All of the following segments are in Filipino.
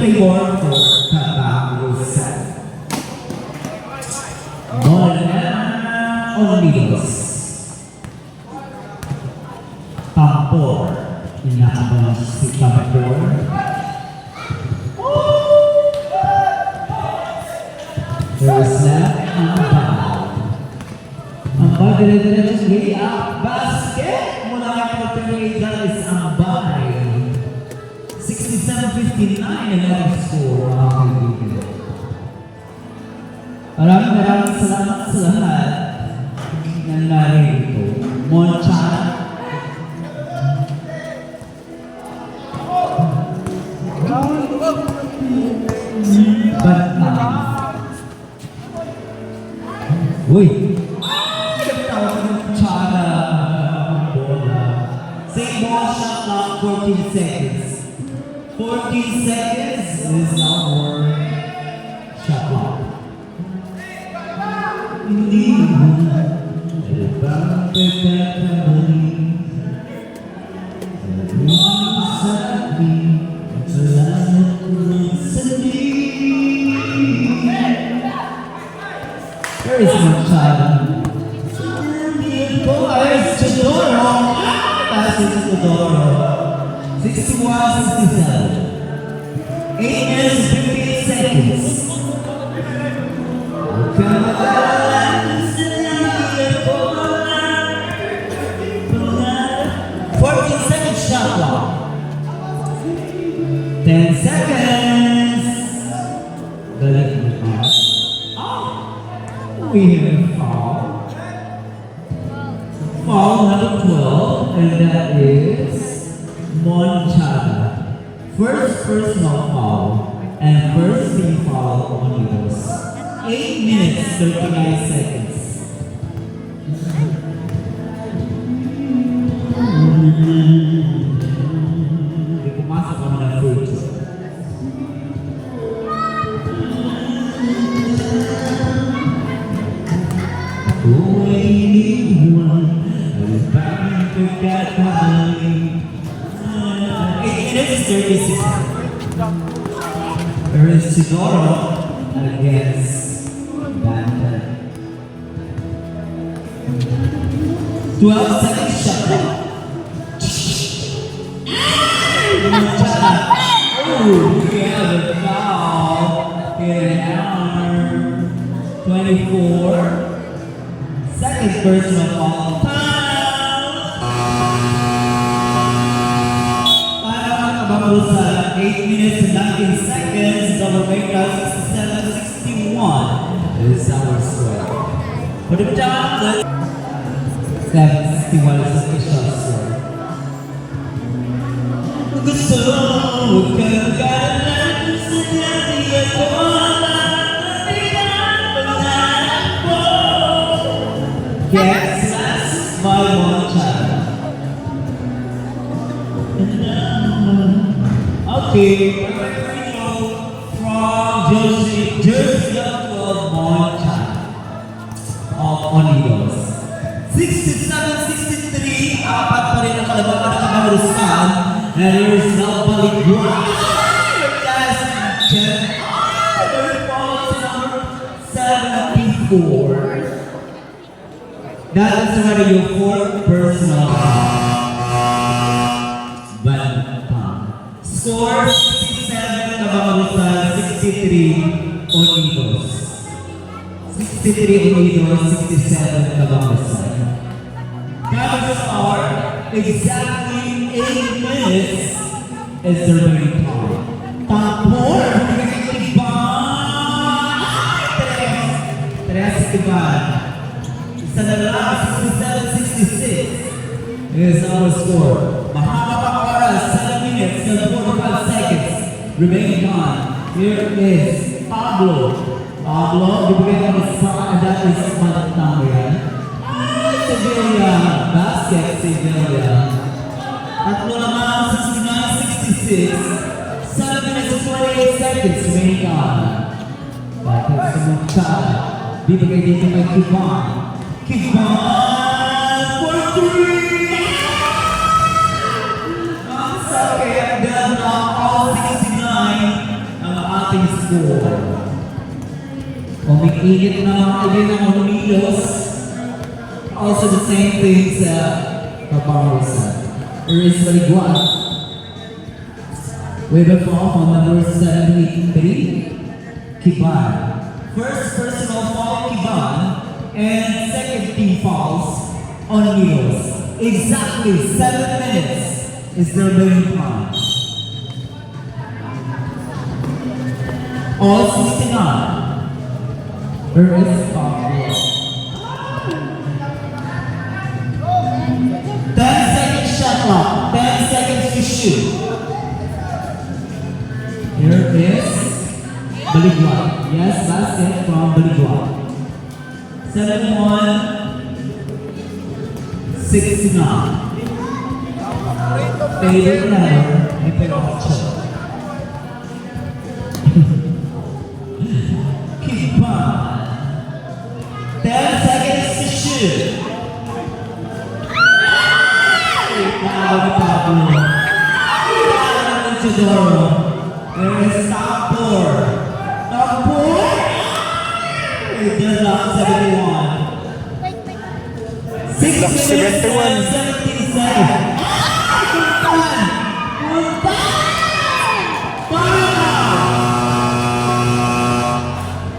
favor for Tabaco Set. Molena Unidos. Tambor. Inaabang si Tambor. First left, Ambay, dire-diretso way up. Basket! Mula nga po is Ambay. 67-59 ang ating score, mga kaibigan. Maraming salamat sa lahat ng narito. Moncha. Batman. Uy! St. Paul shot clock 14 seconds. 14 seconds is now more shot clock. Hindi mo bakit kakamali sa akin salamat ko ng sandi. There is no child. There's Chidoro. Passes Chidoro. 61-67. 8 minutes and 58 seconds. 14 seconds shot clock. 10 seconds. Balik mo pa. We have a foul. Foul number 12, and that is Monchada. First personal foul and first team foul on Unidos. 8 minutes, 39 seconds. Hindi pumasok ako ng fruit. Kung ay iniwan, ay bakit pagkakamali? 8 minutes, 36 seconds. There is Chidoro against Bantan. 12 seconds shot clock. Oh, we have a foul in our 24. Second personal foul. Para makabalo sa 8 minutes and 19 seconds, double breakout 67-61 is our score. For the job, 7-61 is the official score. Gusto mo kagalan sa dati ako yes, that's my one child. Okay, perfect free throw from Jersey of Moncha of Unidos. 67-63, apat pa rin ang kalabakan ng Kamarusan. And here's now Baligua. Yes, Jeff. Very false number 74. That is already your fourth personal Bantam. Score 67 Kamarusan, 63 Unidos. 63 Unidos, 67 Kamarusan. Kamarusan are exactly 8 minutes is the remaining time. Tambor! Tres Tiban. Isa na lang, 67-66 is our score. Mahaba pa oras, 7 minutes and 45 seconds remaining time. Here is Pablo. Pablo, bibigyan ka ng saan, and that is Bantam yan. Sevilla, basket Sevilla. Tatlo naman, 69-66. 7 minutes and 28 seconds remaining time. Bakit sa Monchada? Bibigay dito kay Kiban. Kiban for 3! Ang sakit, dahil na all 69 ating score. Umiinit na mga kaibigan ng Unidos. Also the same thing sa Cabarrosa. Iris Baliguan. With a fall from number 73, Kiban. First personal foul, Kiban, and second team fouls on Unidos. Exactly 7 minutes is their remaining time. All 69. There is a foul. 10 seconds shot clock. 10 seconds to shoot. Here is Baliguan. Yes, basket from Baliguan. 71, 69. Favorite number, may pagkakasya. Keep on. 10 seconds to shoot. There is top four. Top four. It does not 71. 6 minutes and 17 seconds.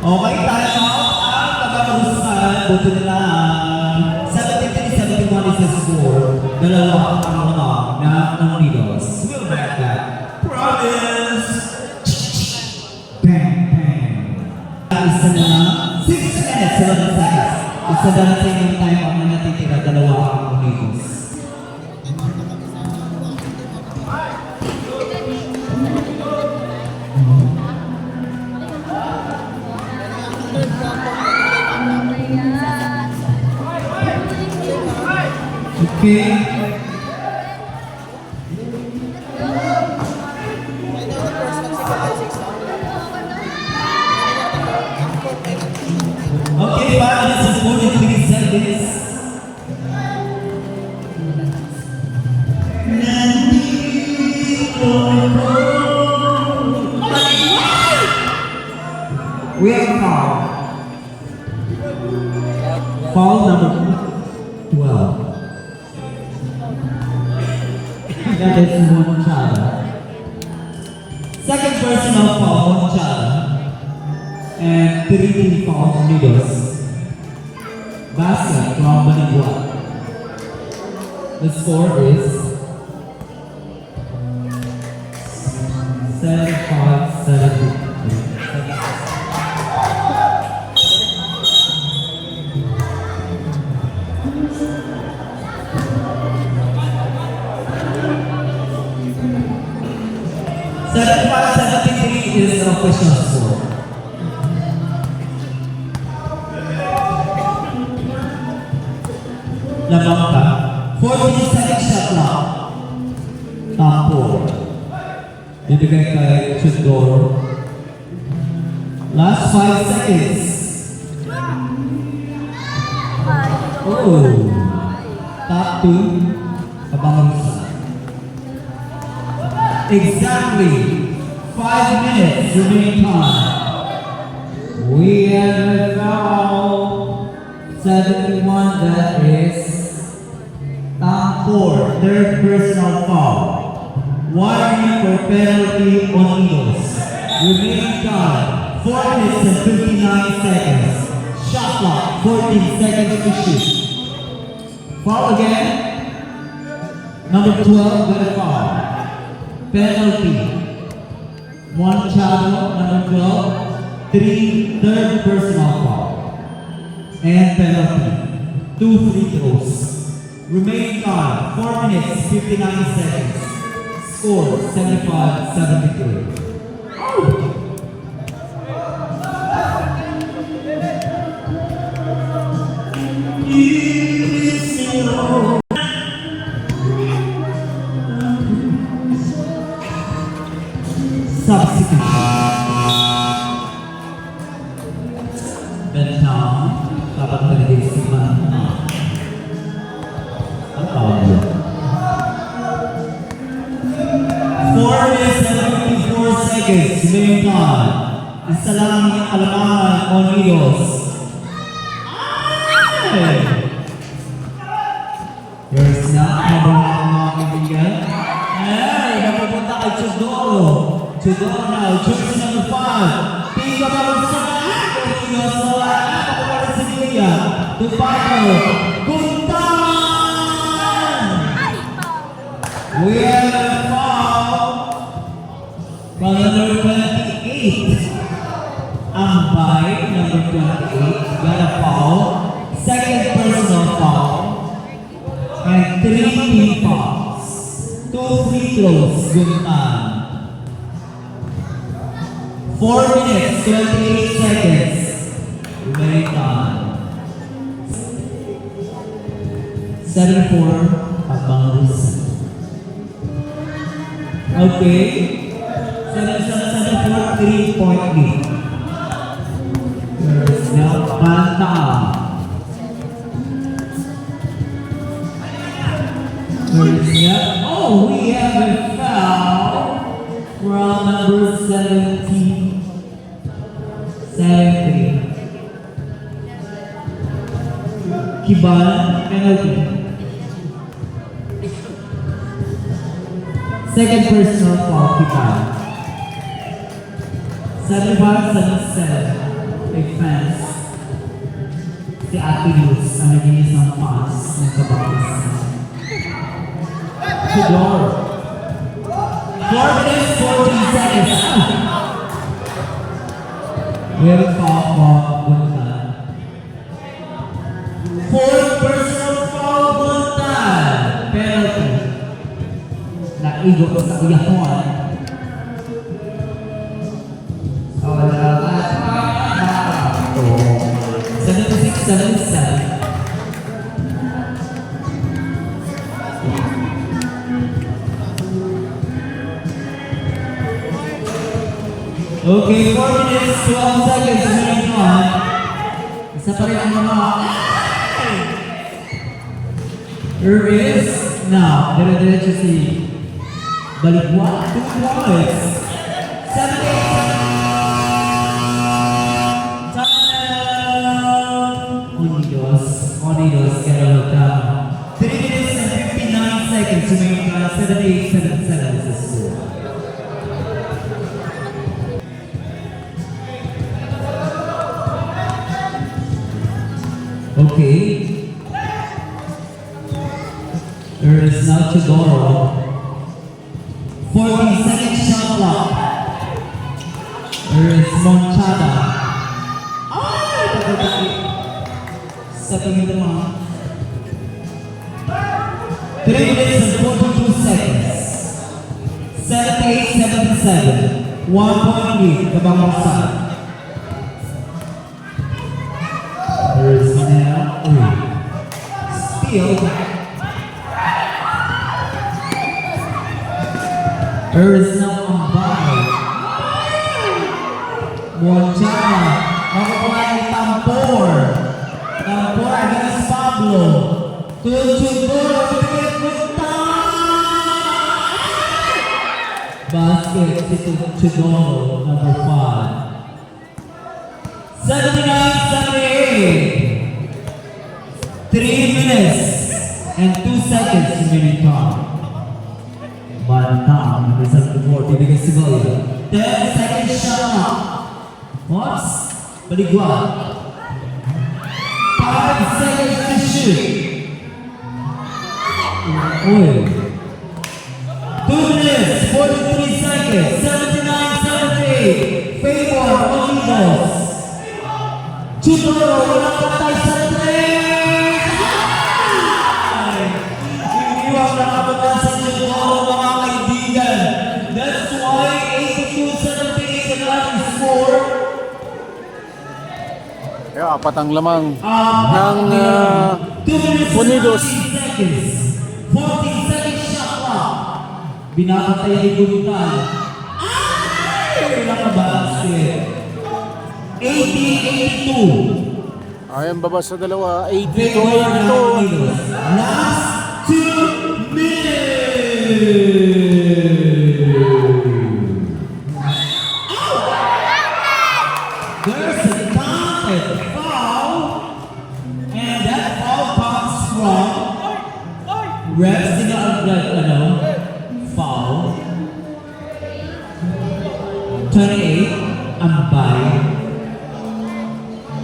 Okay, time out. Ang pagkakarusan, buto nila 73-71 is the score. Dalawa ang mga ng Unidos. We'll back that. Promise! Bang, bang. Isa na 6 minutes, 11 seconds. Isa na natin yung time ang natitira. Dalawa ang Unidos. Okay. Okay, 5 minutes and 43 seconds. We have foul. Foul number 12. That is Monchada. Second personal foul, Monchada. And 3 team fouls, Unidos. Basket from Baliguan. The score is 75-70. Is the official score. Lamang ka. 14 seconds shot clock. Top 4. Bibigay kay Chundor. Last 5 seconds. Oh. Top 2. Cabarrosa. Exactly. 5 minutes remaining time. We have a foul. 71, that is top 4, third personal foul. 1 minute for penalty on Unidos. Remaining time, 4 minutes and 59 seconds. Shot clock, 14 seconds to shoot. Foul again. Number 12, got a foul. Penalty. 1 channel, number 12, 3 third personal foul, and penalty, 2 free throws. Remaining time, 4 minutes, 59 seconds. Score, 75-73. Substitution. Bentang dapat terdistribusikan. Apa dia? 4 minutes and 54 seconds. Remaining time. Isa lang ang inyong kalamangan, Onidos. Ay! Here's na, habang mga kaibigan. Ay, napupunta kay Chudoro. Chudoro now, choice number 5. Pico number 7. Onidos, wala na, papupunta si Nia. Tupaco, Guntan! We have a foul from number 28. Ambay, number 28, got a foul. Second personal foul. And 3 team fouls. 2 free throws, Guntan. 4 minutes, 28 seconds. Remaining time. 7-4, Abangos. Okay. 7-4, 3-point lead. There's now Banta. Oh, we have a foul from number 17. 17. Kiban, penalty. Second personal foul, Kiban. 7-5, 7-7. Big fans. Si Ate Luz, ang naging isang fans ng Kabakis. Chudor. 4 minutes, 14 seconds. Very foul from Guntan. 4th personal foul, Guntan. Penalty. Naigo sa uyahon. So, 76-77. Okay, 4 minutes, 12 seconds remaining on. Isa pa rin ang mga... There is now, dire-diretso si Baligwa, 2 points. 7-8. Time! Onidos, get out of town. 3 minutes and 59 seconds remaining on. 7-8, 7-7 is the score. Okay. There is now Chidoro. 40-second shot clock. There is Monchada. Sa tingin naman. 3 minutes and 42 seconds. 78-77. 1 point lead, Kabangong side. There is now steal. There is now Ambay. Monchada. Nakukuha ni Tampor. Tampor against Pablo. Tuchudoro. Basket si Tuchudoro, number 5. 79-78. 3 minutes and 2 seconds remaining time. Bantang, result to 40 bigay si Goya. 10 seconds shot. What? Baligwa. 5 seconds to shoot. Oil. 2 minutes, 43 seconds. 79-78. Favor, Onidos. Chudoro, walang patay sa 3! Iniwag na kapagan sa Chudoro, mga kaibigan. That's why 82-78 ang ating score. Kaya apat ang lamang ng 2 minutes Onidos. 14 seconds shot clock. Binakatay ni Guntan. Ay! Nakabasket. 80-82. Ayan baba sa dalawa. 82. Last 2 minutes. Refs did not foul. 28, Ambay.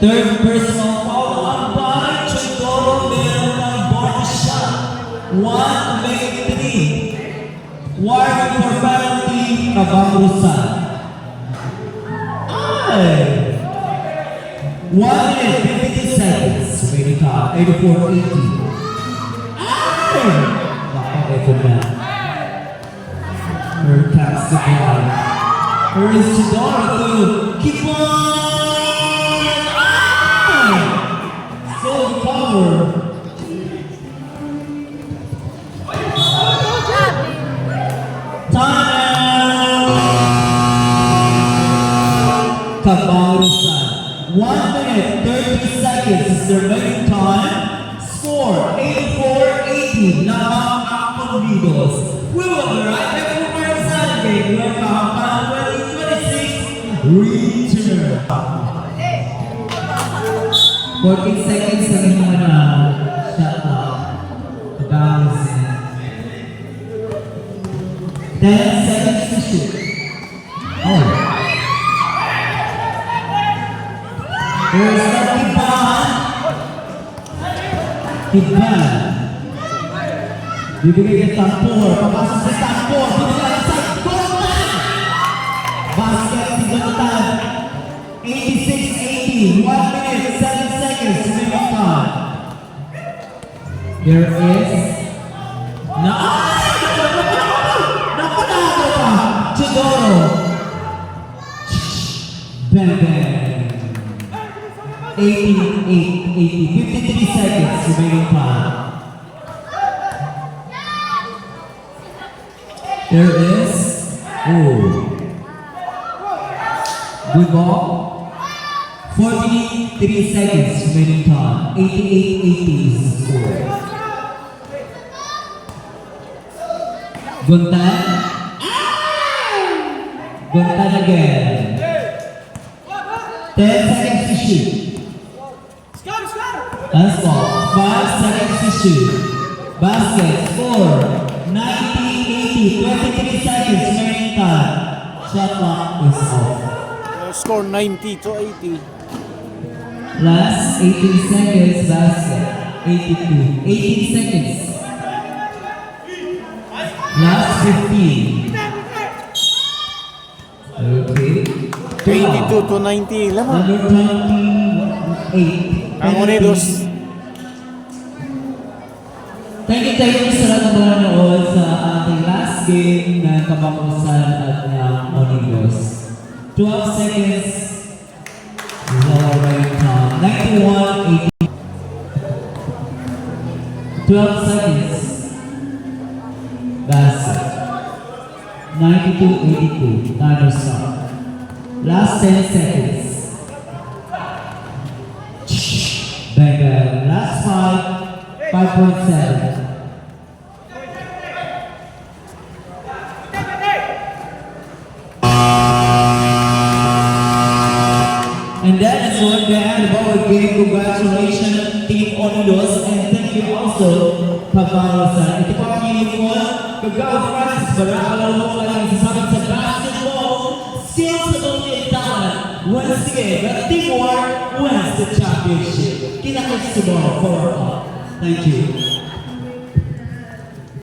Third personal foul, Ambay. Chidoro meron ng board shot. 1-3. Warning for penalty, Kabangrusan. Ay! 1 minute, 52 seconds. Remaining time, 84-80. Ay! Baka ito na. Her taps the ball. Her is Chidoro to keep on! Ay! So power. Kabangrusan. 1 minute, 30 seconds is the remaining time. Score 84-80. Lamang ang Convidos. We will be right back for our Saturday. Welcome back 2026 return. 14 seconds na naman na shot up. Kabangrusan. 10 seconds to shoot. Oh. There's the Tiban. Tiban. Bibigay kay Tampor. Papasok sa Tampor. Bibigay sa Gontan. Basket si Gontan. 86-80. 1 minute, 7 seconds. Remaining time. There is... Napanalo pa. Chidoro. Bang bang. 53 seconds remaining time. There is, good ball. 43 seconds remaining time. 88-80 is the score. Gontan. Gontan again. 10 seconds to shoot. Asphalt, 5 seconds to shoot. Basket, score, 90-80, 23 seconds remaining time. Shot clock is off. Score 90-80. Last 18 seconds, basket, 82. 18 seconds. Last 15. Okay. 82-90. Lamang. Number 28. Ang Unidos. Thank you sa lahat ng nanonood sa ating last game ng Kabangrusan at ng Unidos. 12 seconds. Lower right time. 91-80. 12 seconds. Basket. 92-82. Timer stop. Last 10 seconds. Bang bang. Last 5. 5.7. And that is what the end of our game. Congratulations, Team Unidos, and thank you also, Kabangrusan. Ito po ang uniform, Kagawa Francis, Baracala mo lang sa basketball, skills ability and talent. Once again, the teamwork wins the championship. Kita-kits tomorrow, 4 o'clock. Thank you.